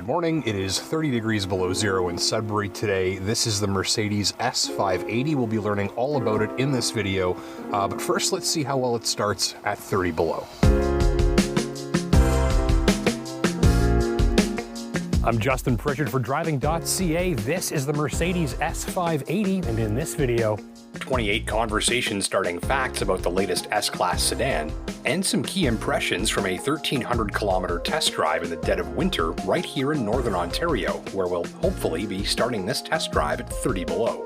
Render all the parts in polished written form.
Good morning. It is 30 degrees below zero in Sudbury today. This is the Mercedes S580. We'll be learning all about it in this video. But first, let's see how well it starts at 30 below. I'm Justin Pritchard for Driving.ca. This is the Mercedes S580, and in this video, 28 conversation-starting facts about the latest S-Class sedan, and some key impressions from a 1,300-kilometer test drive in the dead of winter right here in Northern Ontario, where we'll hopefully be starting this test drive at 30 below.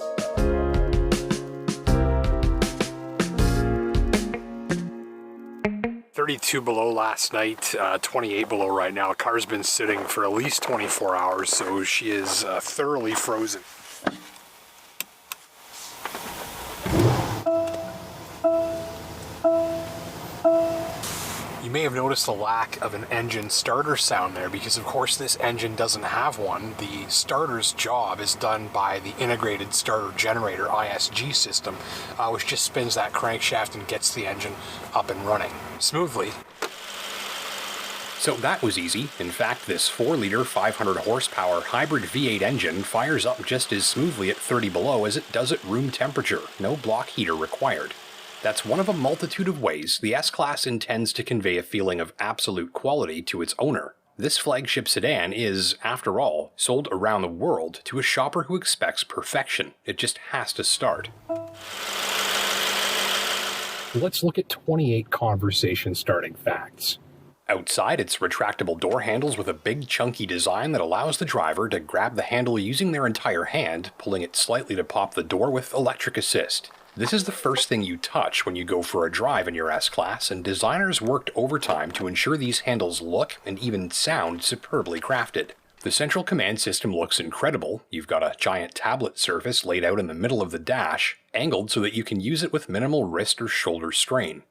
"32 below last night, 28 below right now. Car's been sitting for at least 24 hours, so she is thoroughly frozen. You may have noticed the lack of an engine starter sound there because, of course, this engine doesn't have one. The starter's job is done by the integrated starter generator ISG system, which just spins that crankshaft and gets the engine up and running smoothly. So that was easy. In fact, this 4-liter 500 horsepower hybrid V8 engine fires up just as smoothly at 30 below as it does at room temperature. No block heater required. That's one of a multitude of ways the S-Class intends to convey a feeling of absolute quality to its owner. This flagship sedan is, after all, sold around the world to a shopper who expects perfection. It just has to start. Let's look at 28 conversation-starting facts. Outside, it's retractable door handles with a big chunky design that allows the driver to grab the handle using their entire hand, pulling it slightly to pop the door with electric assist. This is the first thing you touch when you go for a drive in your S-Class, and designers worked overtime to ensure these handles look and even sound superbly crafted. The central command system looks incredible. You've got a giant tablet surface laid out in the middle of the dash, angled so that you can use it with minimal wrist or shoulder strain.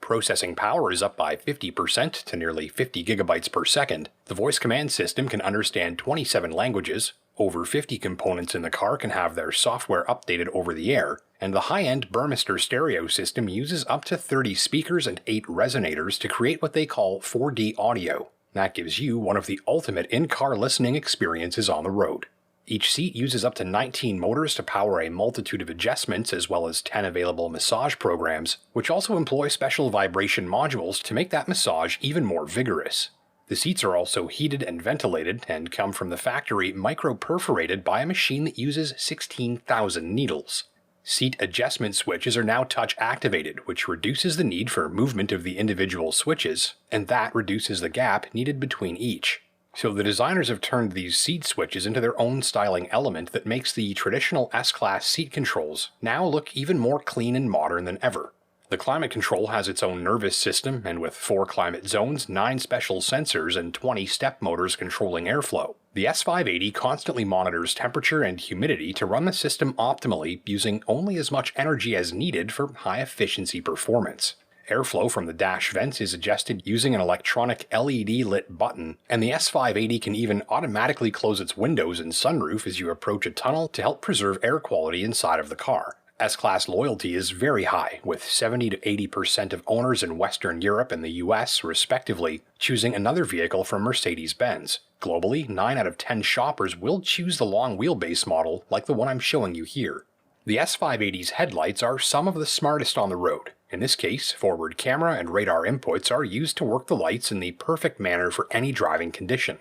Processing power is up by 50% to nearly 50 gigabytes per second. The voice command system can understand 27 languages. Over 50 components in the car can have their software updated over the air, and the high-end Burmester stereo system uses up to 30 speakers and 8 resonators to create what they call 4D audio. That gives you one of the ultimate in-car listening experiences on the road. Each seat uses up to 19 motors to power a multitude of adjustments as well as 10 available massage programs, which also employ special vibration modules to make that massage even more vigorous. The seats are also heated and ventilated and come from the factory micro-perforated by a machine that uses 16,000 needles. Seat adjustment switches are now touch-activated, which reduces the need for movement of the individual switches, and that reduces the gap needed between each. So the designers have turned these seat switches into their own styling element that makes the traditional S-Class seat controls now look even more clean and modern than ever. The climate control has its own nervous system, and with 4 climate zones, 9 special sensors, and 20 step motors controlling airflow. The S580 constantly monitors temperature and humidity to run the system optimally, using only as much energy as needed for high-efficiency performance. Airflow from the dash vents is adjusted using an electronic LED-lit button, and the S580 can even automatically close its windows and sunroof as you approach a tunnel to help preserve air quality inside of the car. S-Class loyalty is very high, with 70 to 80% of owners in Western Europe and the US, respectively, choosing another vehicle from Mercedes-Benz. Globally, 9 out of 10 shoppers will choose the long wheelbase model like the one I'm showing you here. The S580's headlights are some of the smartest on the road. In this case, forward camera and radar inputs are used to work the lights in the perfect manner for any driving condition.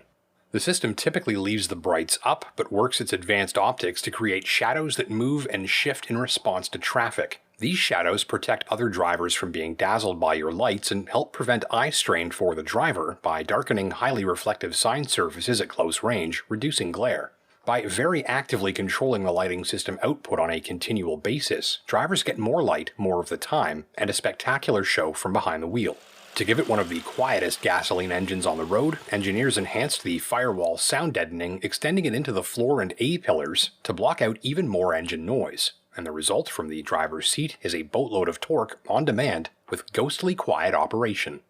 The system typically leaves the brights up, but works its advanced optics to create shadows that move and shift in response to traffic. These shadows protect other drivers from being dazzled by your lights and help prevent eye strain for the driver by darkening highly reflective sign surfaces at close range, reducing glare. By very actively controlling the lighting system output on a continual basis, drivers get more light more of the time, and a spectacular show from behind the wheel. To give it one of the quietest gasoline engines on the road, engineers enhanced the firewall sound deadening, extending it into the floor and A-pillars to block out even more engine noise, and the result from the driver's seat is a boatload of torque on demand with ghostly quiet operation.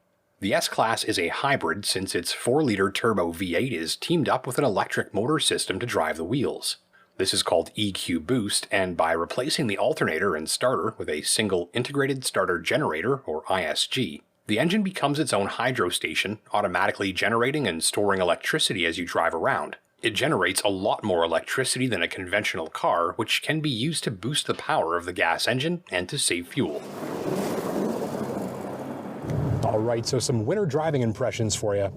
The S-Class is a hybrid since its 4-liter turbo V8 is teamed up with an electric motor system to drive the wheels. This is called EQ Boost, and by replacing the alternator and starter with a single integrated starter generator, or ISG, The engine becomes its own hydro station, automatically generating and storing electricity as you drive around. It generates a lot more electricity than a conventional car, which can be used to boost the power of the gas engine and to save fuel. Alright, so some winter driving impressions for you.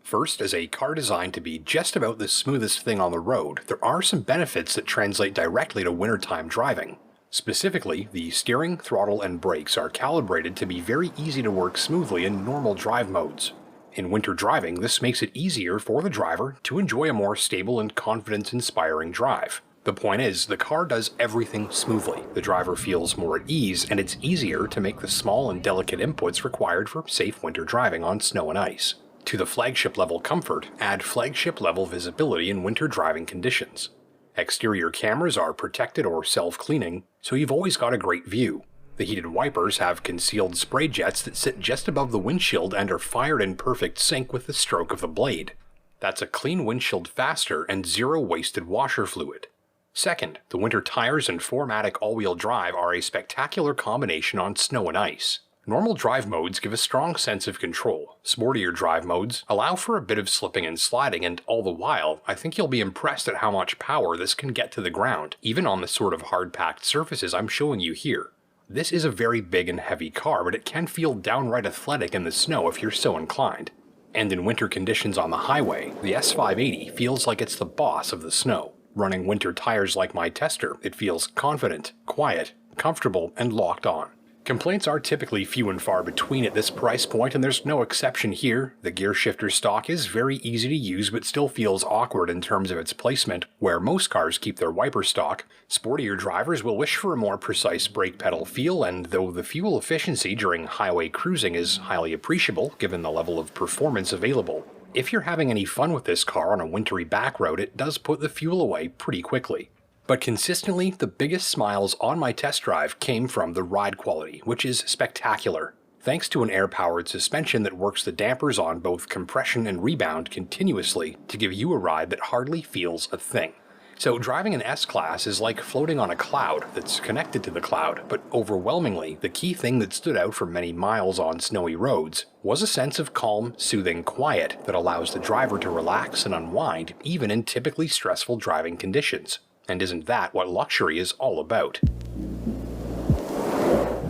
First, as a car designed to be just about the smoothest thing on the road, there are some benefits that translate directly to wintertime driving. Specifically, the steering, throttle, and brakes are calibrated to be very easy to work smoothly in normal drive modes. In winter driving, this makes it easier for the driver to enjoy a more stable and confidence-inspiring drive. The point is, the car does everything smoothly, the driver feels more at ease, and it's easier to make the small and delicate inputs required for safe winter driving on snow and ice. To the flagship-level comfort, add flagship-level visibility in winter driving conditions. Exterior cameras are protected or self-cleaning, so you've always got a great view. The heated wipers have concealed spray jets that sit just above the windshield and are fired in perfect sync with the stroke of the blade. That's a clean windshield faster and zero wasted washer fluid. Second, the winter tires and 4MATIC all-wheel drive are a spectacular combination on snow and ice. Normal drive modes give a strong sense of control. Sportier drive modes allow for a bit of slipping and sliding, and all the while, I think you'll be impressed at how much power this can get to the ground, even on the sort of hard-packed surfaces I'm showing you here. This is a very big and heavy car, but it can feel downright athletic in the snow if you're so inclined. And in winter conditions on the highway, the S580 feels like it's the boss of the snow. Running winter tires like my tester, it feels confident, quiet, comfortable, and locked on. Complaints are typically few and far between at this price point, and there's no exception here. The gear shifter stock is very easy to use but still feels awkward in terms of its placement, where most cars keep their wiper stock. Sportier drivers will wish for a more precise brake pedal feel, and though the fuel efficiency during highway cruising is highly appreciable given the level of performance available, if you're having any fun with this car on a wintry back road, it does put the fuel away pretty quickly. But consistently, the biggest smiles on my test drive came from the ride quality, which is spectacular. Thanks to an air-powered suspension that works the dampers on both compression and rebound continuously to give you a ride that hardly feels a thing. So driving an S-Class is like floating on a cloud that's connected to the cloud, but overwhelmingly, the key thing that stood out for many miles on snowy roads was a sense of calm, soothing quiet that allows the driver to relax and unwind even in typically stressful driving conditions. And isn't that what luxury is all about?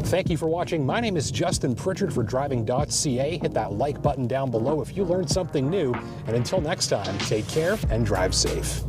Thank you for watching. My name is Justin Pritchard for Driving.ca. Hit that like button down below if you learned something new. And until next time, take care and drive safe.